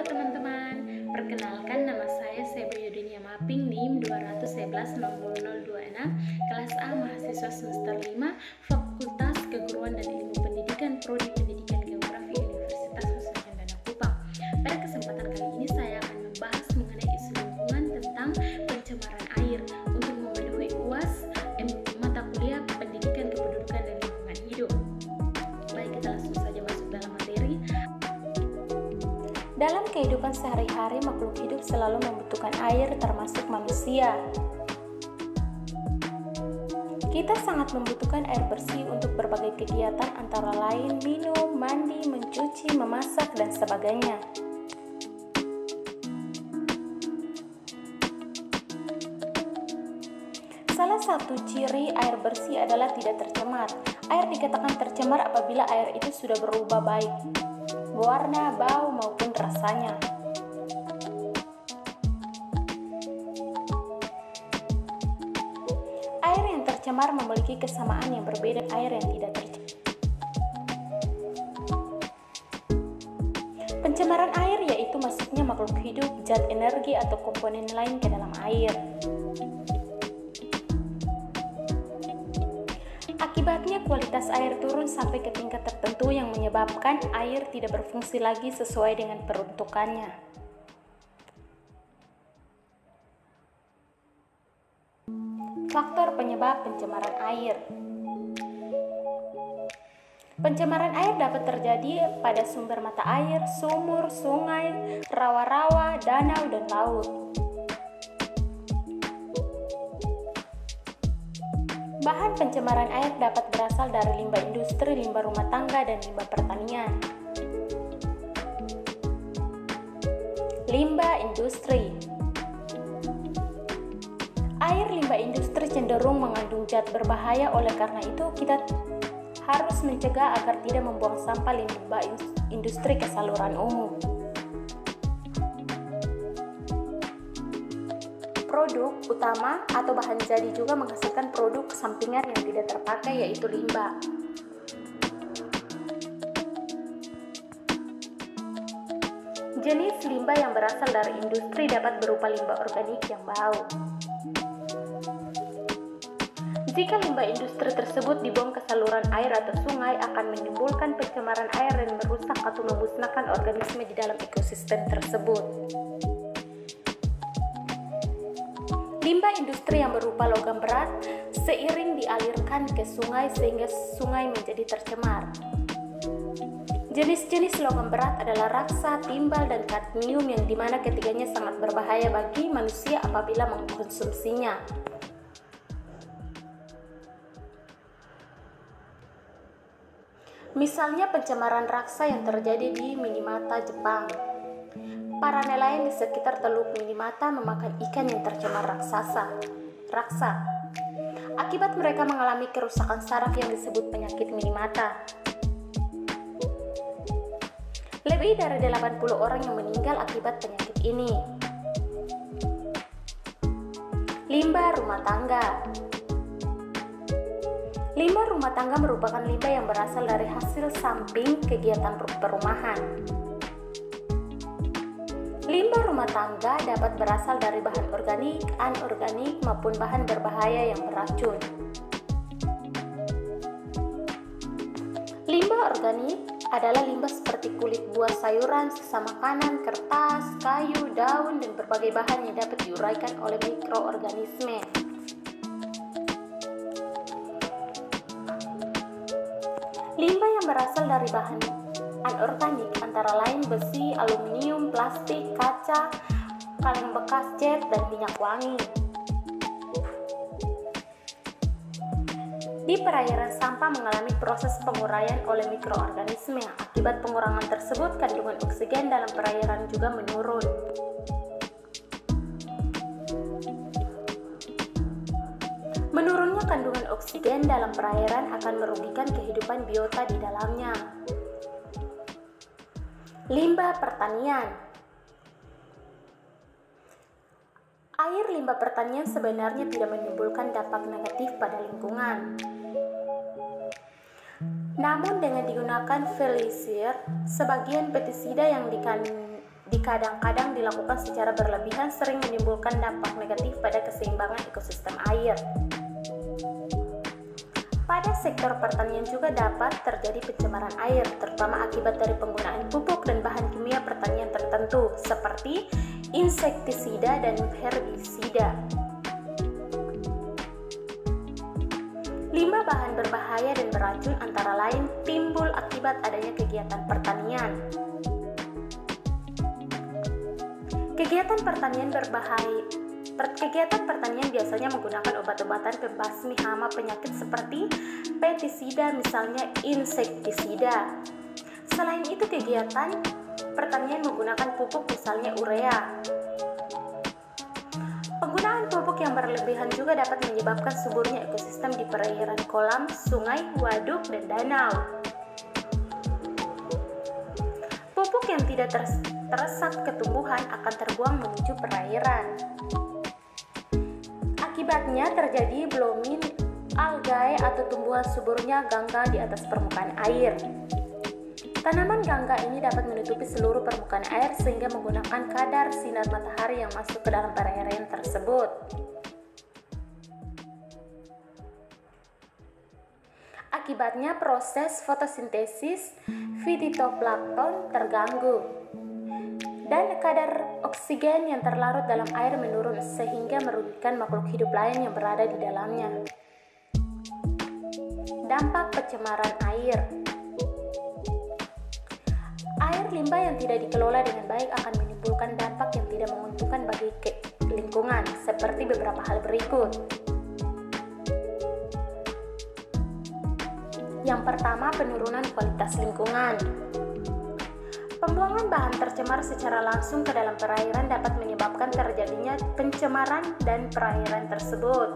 teman-teman, perkenalkan nama saya Sebayudinia Maping NIM 211-0026, kelas A, mahasiswa semester 5, Fakultas Keguruan dan Ilmu Pendidikan, Prodi Pendidikan Geografi, Universitas Husain Cendana Kupang. Pada kesempatan kali ini saya akan membahas mengenai isu lingkungan tentang pencemaran air untuk memenuhi UAS mata kuliah Pendidikan Kependudukan dan Lingkungan Hidup. Baik, kita langsung saja masuk dalam materi. Dalam kehidupan sehari-hari, makhluk hidup selalu membutuhkan air, termasuk manusia. Kita sangat membutuhkan air bersih untuk berbagai kegiatan, antara lain minum, mandi, mencuci, memasak, dan sebagainya. Salah satu ciri air bersih adalah tidak tercemar. Air dikatakan tercemar apabila air itu sudah berubah baik warna, bau, maupun rasanya. Air yang tercemar memiliki kesamaan yang berbeda dengan air yang tidak tercemar. Pencemaran air yaitu masuknya makhluk hidup, zat energi, atau komponen lain ke dalam air. Akibatnya kualitas air turun sampai ke tingkat tertentu yang menyebabkan air tidak berfungsi lagi sesuai dengan peruntukannya. Faktor penyebab pencemaran air. Pencemaran air dapat terjadi pada sumber mata air, sumur, sungai, rawa-rawa, danau, dan laut. Bahan pencemaran air dapat berasal dari limbah industri, limbah rumah tangga, dan limbah pertanian. Limbah industri. Air limbah industri cenderung mengandung zat berbahaya, oleh karena itu kita harus mencegah agar tidak membuang sampah limbah industri ke saluran umum. Produk utama atau bahan jadi juga menghasilkan produk sampingan yang tidak terpakai, yaitu limbah. Jenis limbah yang berasal dari industri dapat berupa limbah organik yang bau. Jika limbah industri tersebut dibuang ke saluran air atau sungai, akan menimbulkan pencemaran air dan merusak atau memusnahkan organisme di dalam ekosistem tersebut. Limbah industri yang berupa logam berat seiring dialirkan ke sungai sehingga sungai menjadi tercemar. Jenis-jenis logam berat adalah raksa, timbal, dan kadmium, yang dimana ketiganya sangat berbahaya bagi manusia apabila mengkonsumsinya. Misalnya pencemaran raksa yang terjadi di Minamata, Jepang. Para nelayan di sekitar Teluk Minamata memakan ikan yang tercemar raksa. Akibat mereka mengalami kerusakan saraf yang disebut penyakit Minamata. Lebih dari 80 orang yang meninggal akibat penyakit ini. Limbah rumah tangga. Limbah rumah tangga merupakan limbah yang berasal dari hasil samping kegiatan perumahan. Limbah rumah tangga dapat berasal dari bahan organik, anorganik, maupun bahan berbahaya yang beracun. Limbah organik adalah limbah seperti kulit buah sayuran, sisa makanan, kertas, kayu, daun, dan berbagai bahan yang dapat diuraikan oleh mikroorganisme. Limbah yang berasal dari bahan anorganik antara lain besi, aluminium, plastik, kaca, kaleng bekas cat, dan minyak wangi. Di perairan, sampah mengalami proses penguraian oleh mikroorganisme. Akibat pengurangan tersebut, kandungan oksigen dalam perairan juga menurun. Menurunnya kandungan oksigen dalam perairan akan merugikan kehidupan biota di dalamnya. Limbah pertanian. Air limbah pertanian sebenarnya tidak menimbulkan dampak negatif pada lingkungan. Namun dengan digunakan felisir, sebagian pestisida yang kadang-kadang dilakukan secara berlebihan sering menimbulkan dampak negatif pada keseimbangan ekosistem air. Pada sektor pertanian juga dapat terjadi pencemaran air, terutama akibat dari penggunaan pupuk dan bahan kimia pertanian tertentu, seperti insektisida dan herbisida. 5 bahan berbahaya dan beracun antara lain timbul akibat adanya kegiatan pertanian. Kegiatan pertanian biasanya menggunakan obat-obatan pembasmi hama penyakit seperti pestisida, misalnya insektisida. Selain itu, kegiatan pertanian menggunakan pupuk, misalnya urea. Penggunaan pupuk yang berlebihan juga dapat menyebabkan suburnya ekosistem di perairan kolam, sungai, waduk, dan danau. Pupuk yang tidak teresap ke tumbuhan akan terbuang menuju perairan. Akibatnya terjadi blooming algae atau tumbuhan suburnya gangga di atas permukaan air. Tanaman gangga ini dapat menutupi seluruh permukaan air sehingga menggunakan kadar sinar matahari yang masuk ke dalam perairan tersebut. Akibatnya proses fotosintesis fitoplankton terganggu dan kadar oksigen yang terlarut dalam air menurun sehingga merugikan makhluk hidup lain yang berada di dalamnya. Dampak pencemaran air. Air limbah yang tidak dikelola dengan baik akan menimbulkan dampak yang tidak menguntungkan bagi lingkungan, seperti beberapa hal berikut. Yang pertama, penurunan kualitas lingkungan. Pembuangan bahan tercemar secara langsung ke dalam perairan dapat menyebabkan terjadinya pencemaran dan perairan tersebut.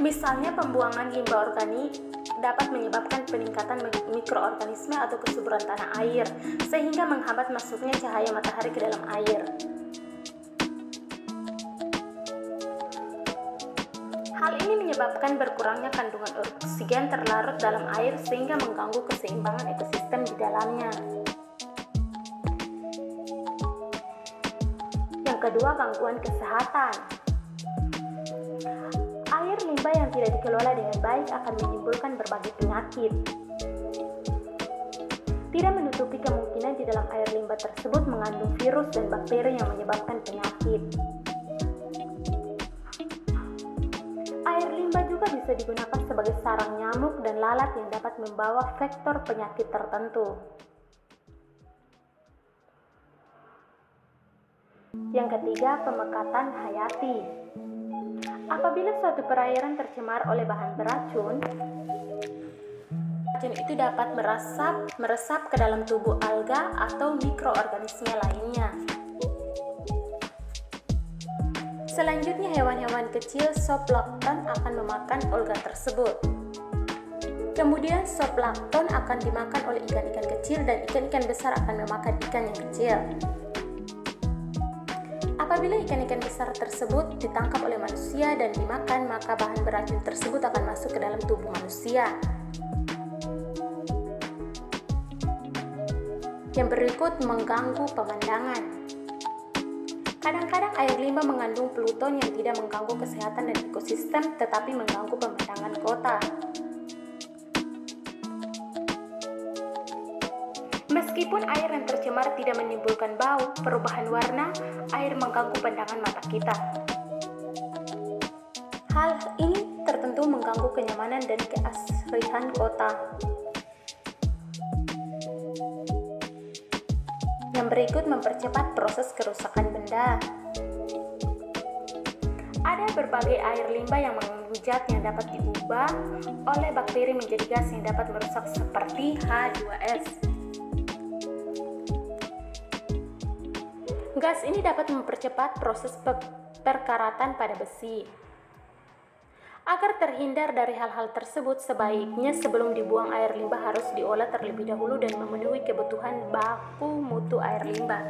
Misalnya, pembuangan limbah organik dapat menyebabkan peningkatan mikroorganisme atau kesuburan tanah air, sehingga menghambat masuknya cahaya matahari ke dalam air. Hal ini menyebabkan berkurangnya kandungan oksigen terlarut dalam air sehingga mengganggu keseimbangan ekosistem di dalamnya. Yang kedua, gangguan kesehatan. Air limbah yang tidak dikelola dengan baik akan menimbulkan berbagai penyakit. Tidak menutupi kemungkinan di dalam air limbah tersebut mengandung virus dan bakteri yang menyebabkan penyakit. Air limbah juga bisa digunakan sebagai sarang nyamuk dan lalat yang dapat membawa vektor penyakit tertentu. Yang ketiga, pemekatan hayati. Apabila suatu perairan tercemar oleh bahan beracun, racun itu dapat meresap ke dalam tubuh alga atau mikroorganisme lainnya. Selanjutnya, hewan-hewan kecil zooplankton akan memakan alga tersebut. Kemudian zooplankton akan dimakan oleh ikan-ikan kecil dan ikan-ikan besar akan memakan ikan yang kecil. Apabila ikan-ikan besar tersebut ditangkap oleh manusia dan dimakan, maka bahan beracun tersebut akan masuk ke dalam tubuh manusia. Yang berikut, mengganggu pemandangan. Kadang-kadang air limbah mengandung pluton yang tidak mengganggu kesehatan dan ekosistem, tetapi mengganggu pemandangan kota. Meskipun air yang tercemar tidak menimbulkan bau, perubahan warna, air mengganggu pandangan mata kita. Hal ini tertentu mengganggu kenyamanan dan keasrian kota. Yang berikut, mempercepat proses kerusakan benda. Ada berbagai air limbah yang menghujat yang dapat diubah oleh bakteri menjadi gas yang dapat merusak seperti H2S. Gas ini dapat mempercepat proses perkaratan pada besi. Agar terhindar dari hal-hal tersebut, sebaiknya sebelum dibuang air limbah harus diolah terlebih dahulu dan memenuhi kebutuhan baku mutu air limbah.